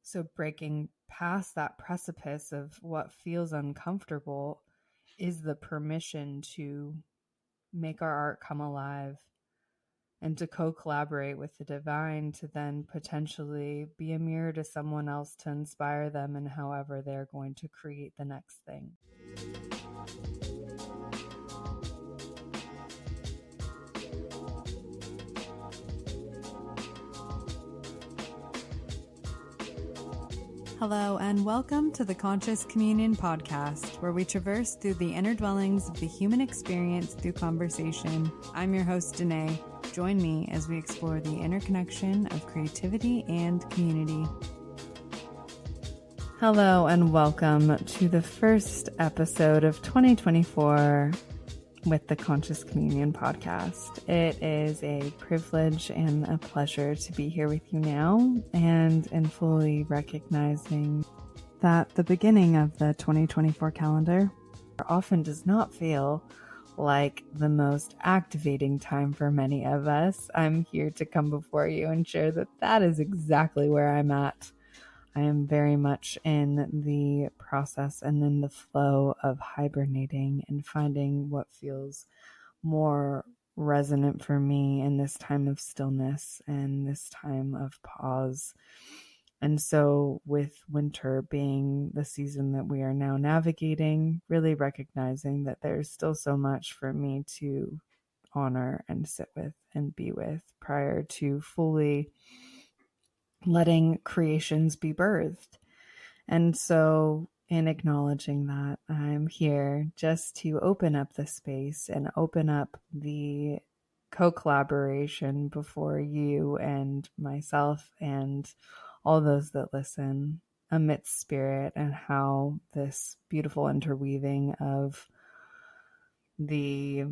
So breaking past that precipice of what feels uncomfortable is the permission to make our art come alive and to co-collaborate with the divine to then potentially be a mirror to someone else to inspire them in however they're going to create the next thing. Hello, and welcome to the Conscious Communion podcast, where we traverse through the inner dwellings of the human experience through conversation. I'm your host, Danae. Join me as we explore the interconnection of creativity and community. Hello, and welcome to the first episode of 2024 with the Conscious Communion podcast. It is a privilege and a pleasure to be here with you now, and in fully recognizing that the beginning of the 2024 calendar often does not feel like the most activating time for many of us. I'm here to come before you and share that that is exactly where I'm at. I am very much in the process and in the flow of hibernating and finding what feels more resonant for me in this time of stillness and this time of pause. And so with winter being the season that we are now navigating, really recognizing that there's still so much for me to honor and sit with and be with prior to fully letting creations be birthed. And so in acknowledging that, I'm here just to open up the space and open up the co-collaboration before you and myself and all those that listen amidst spirit, and how this beautiful interweaving of the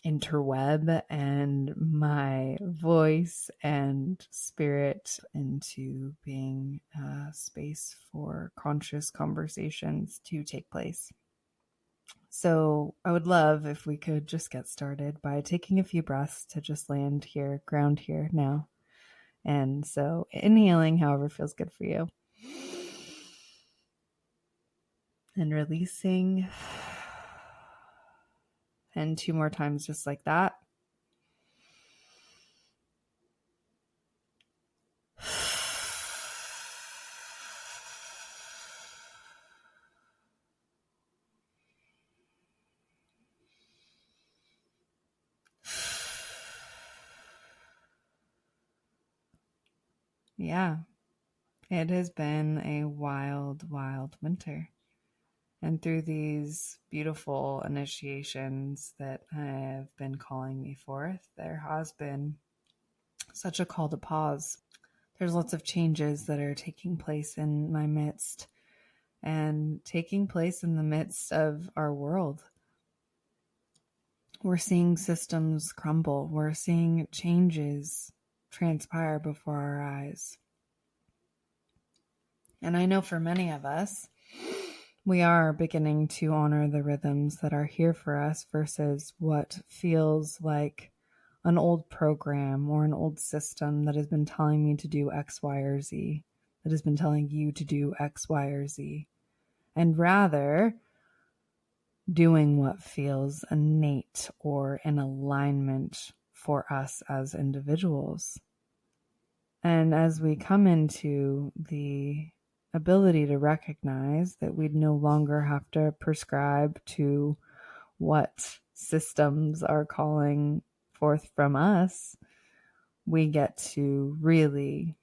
interweb and my voice and spirit into being a space for conscious conversations to take place. So I would love if we could just get started by taking a few breaths to just land here, ground here now. And so inhaling however feels good for you. And releasing. And 2 more times just like that. Yeah, it has been a wild, wild winter. And through these beautiful initiations that have been calling me forth, there has been such a call to pause. There's lots of changes that are taking place in my midst and taking place in the midst of our world. We're seeing systems crumble. We're seeing changes transpire before our eyes. And I know for many of us, we are beginning to honor the rhythms that are here for us versus what feels like an old program or an old system that has been telling me to do X, Y, or Z, that has been telling you to do X, Y, or Z, and rather doing what feels innate or in alignment for us as individuals. And as we come into the ability to recognize that we'd no longer have to prescribe to what systems are calling forth from us, we get to really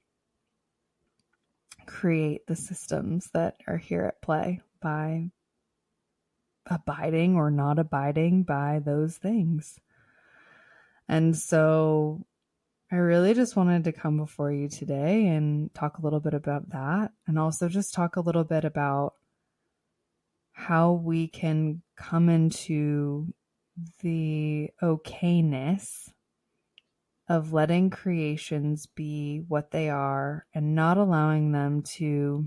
create the systems that are here at play by abiding or not abiding by those things. And so I really just wanted to come before you today and talk a little bit about that, and also just talk a little bit about how we can come into the okayness of letting creations be what they are and not allowing them to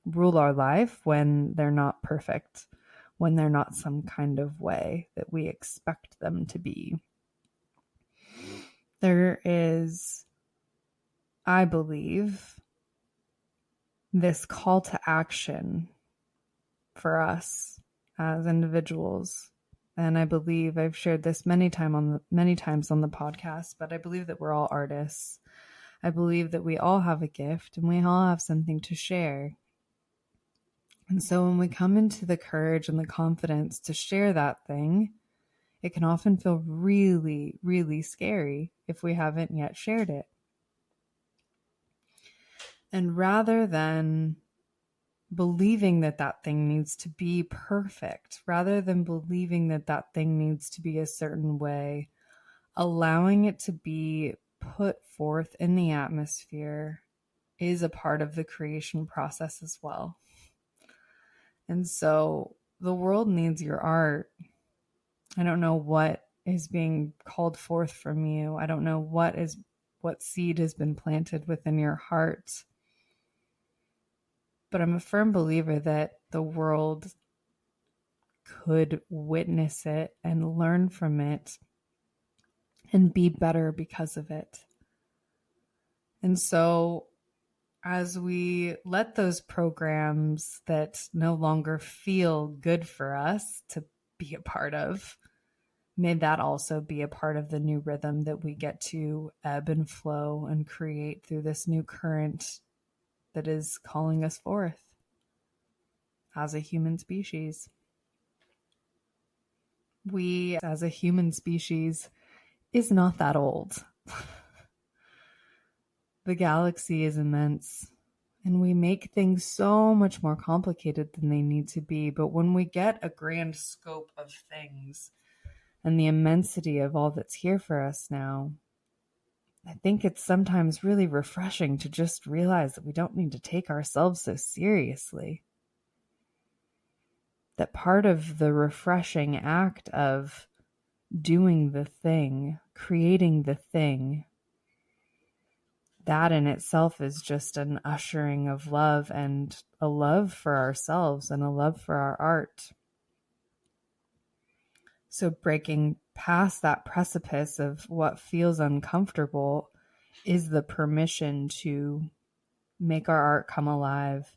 rule our life when they're not perfect, when they're not some kind of way that we expect them to be. There is, I believe, this call to action for us as individuals. And I believe I've shared this many times on the podcast, but I believe that we're all artists. I believe that we all have a gift and we all have something to share. And so when we come into the courage and the confidence to share that thing, it can often feel really, really scary if we haven't yet shared it. And rather than believing that that thing needs to be perfect, rather than believing that that thing needs to be a certain way, allowing it to be put forth in the atmosphere is a part of the creation process as well. And so the world needs your art. I don't know what is being called forth from you. I don't know what seed has been planted within your heart. But I'm a firm believer that the world could witness it and learn from it and be better because of it. And so as we let those programs that no longer feel good for us to be a part of, may that also be a part of the new rhythm that we get to ebb and flow and create through this new current that is calling us forth as a human species. We, as a human species, is not that old. The galaxy is immense, and we make things so much more complicated than they need to be. But when we get a grand scope of things and the immensity of all that's here for us now, I think it's sometimes really refreshing to just realize that we don't need to take ourselves so seriously. That part of the refreshing act of doing the thing, creating the thing, that in itself is just an ushering of love and a love for ourselves and a love for our art. So breaking past that precipice of what feels uncomfortable is the permission to make our art come alive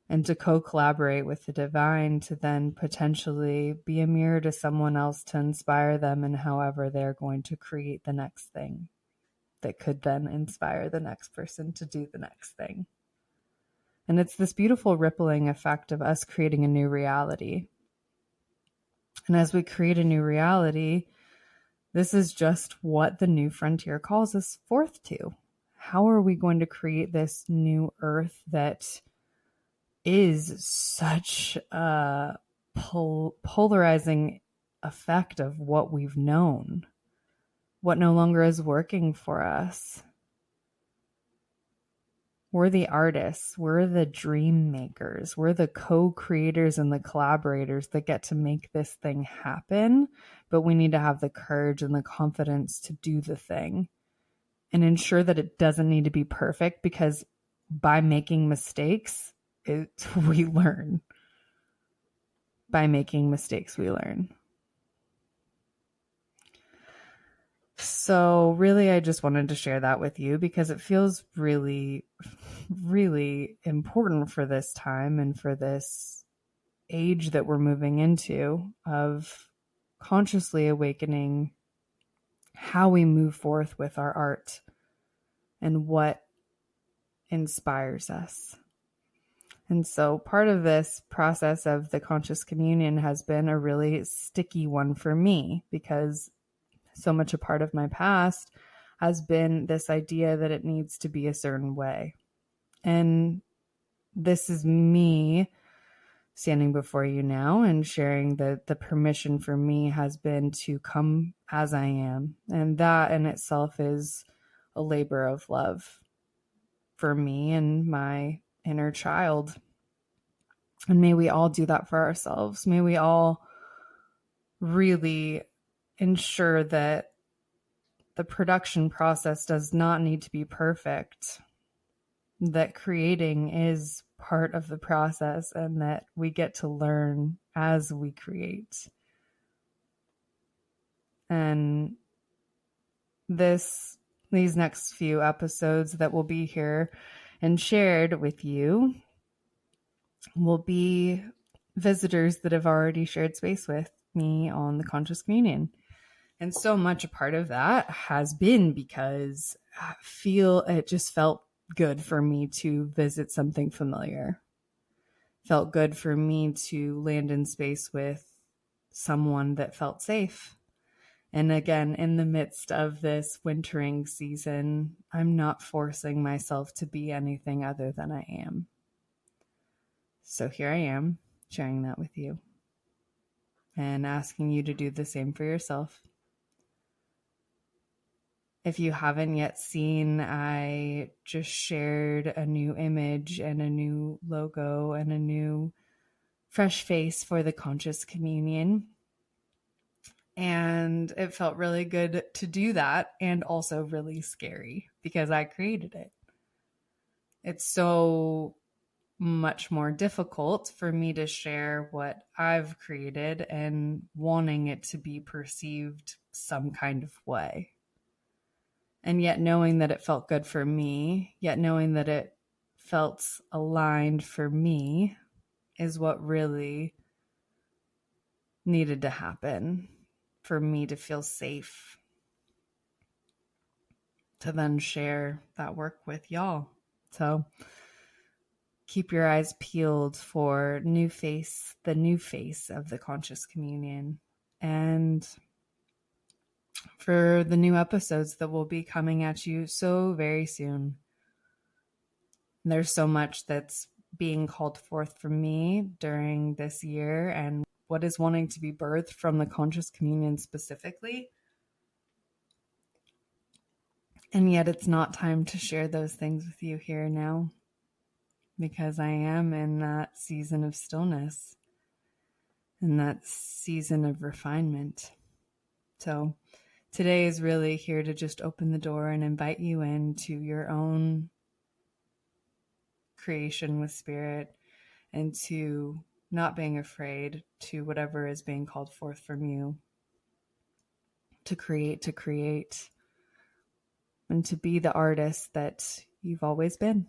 and to co-collaborate with the divine to then potentially be a mirror to someone else to inspire them in however they're going to create the next thing that could then inspire the next person to do the next thing. And it's this beautiful rippling effect of us creating a new reality. And as we create a new reality, this is just what the new frontier calls us forth to. How are we going to create this new earth that is such a polarizing effect of what we've known? What no longer is working for us? We're the artists, we're the dream makers, we're the co-creators and the collaborators that get to make this thing happen, but we need to have the courage and the confidence to do the thing and ensure that it doesn't need to be perfect, because by making mistakes, we learn. By making mistakes, we learn. So really, I just wanted to share that with you because it feels really, really important for this time and for this age that we're moving into of consciously awakening how we move forth with our art and what inspires us. And so part of this process of the conscious communion has been a really sticky one for me, because so much a part of my past has been this idea that it needs to be a certain way. And this is me standing before you now and sharing that the permission for me has been to come as I am. And that in itself is a labor of love for me and my inner child. And may we all do that for ourselves. May we all really ensure that the production process does not need to be perfect, that creating is part of the process and that we get to learn as we create. And these next few episodes that will be here and shared with you will be visitors that have already shared space with me on the Conscious Communion. And so much a part of that has been because it just felt good for me to visit something familiar. Felt good for me to land in space with someone that felt safe. And again, in the midst of this wintering season, I'm not forcing myself to be anything other than I am. So here I am, sharing that with you and asking you to do the same for yourself. If you haven't yet seen, I just shared a new image and a new logo and a new fresh face for the Conscious Communion. And it felt really good to do that, and also really scary because I created it. It's so much more difficult for me to share what I've created and wanting it to be perceived some kind of way. And yet knowing that it felt good for me, yet knowing that it felt aligned for me is what really needed to happen for me to feel safe to then share that work with y'all. So keep your eyes peeled for the new face of the Conscious Communion, and for the new episodes that will be coming at you so very soon. There's so much that's being called forth from me during this year and what is wanting to be birthed from the Conscious Communion specifically. And yet it's not time to share those things with you here now, because I am in that season of stillness and that season of refinement. So today is really here to just open the door and invite you into your own creation with Spirit, and to not being afraid to whatever is being called forth from you, to create, and to be the artist that you've always been.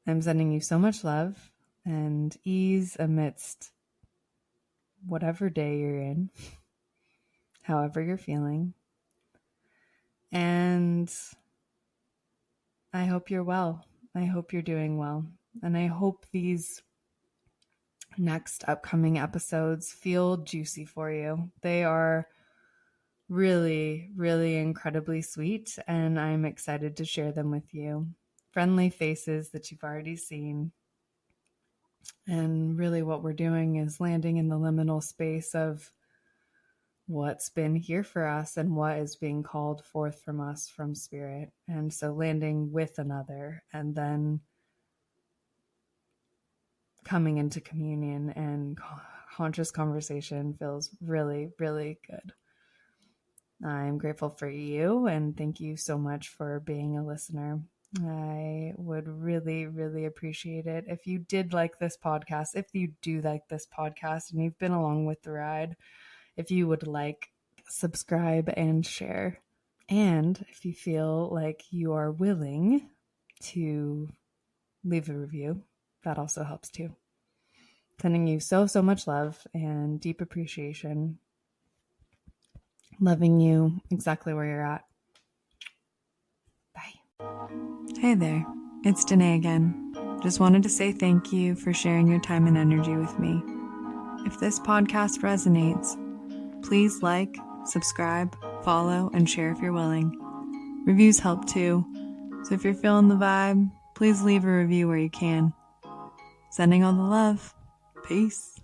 I'm sending you so much love and ease amidst whatever day you're in, however you're feeling. And I hope you're well. I hope you're doing well. And I hope these next upcoming episodes feel juicy for you. They are really, really incredibly sweet, and I'm excited to share them with you. Friendly faces that you've already seen. And really what we're doing is landing in the liminal space of what's been here for us and what is being called forth from us from Spirit. And so landing with another and then coming into communion and conscious conversation feels really, really good. I'm grateful for you, and thank you so much for being a listener. I would really, really appreciate it if you did like this podcast, if you do like this podcast and you've been along with the ride, if you would like, subscribe and share. And if you feel like you are willing to leave a review, that also helps too. Sending you so, so much love and deep appreciation. Loving you exactly where you're at. Bye. Hey there, it's Danae again. Just wanted to say thank you for sharing your time and energy with me. If this podcast resonates, please like, subscribe, follow, and share if you're willing. Reviews help too, so if you're feeling the vibe, please leave a review where you can. Sending all the love. Peace.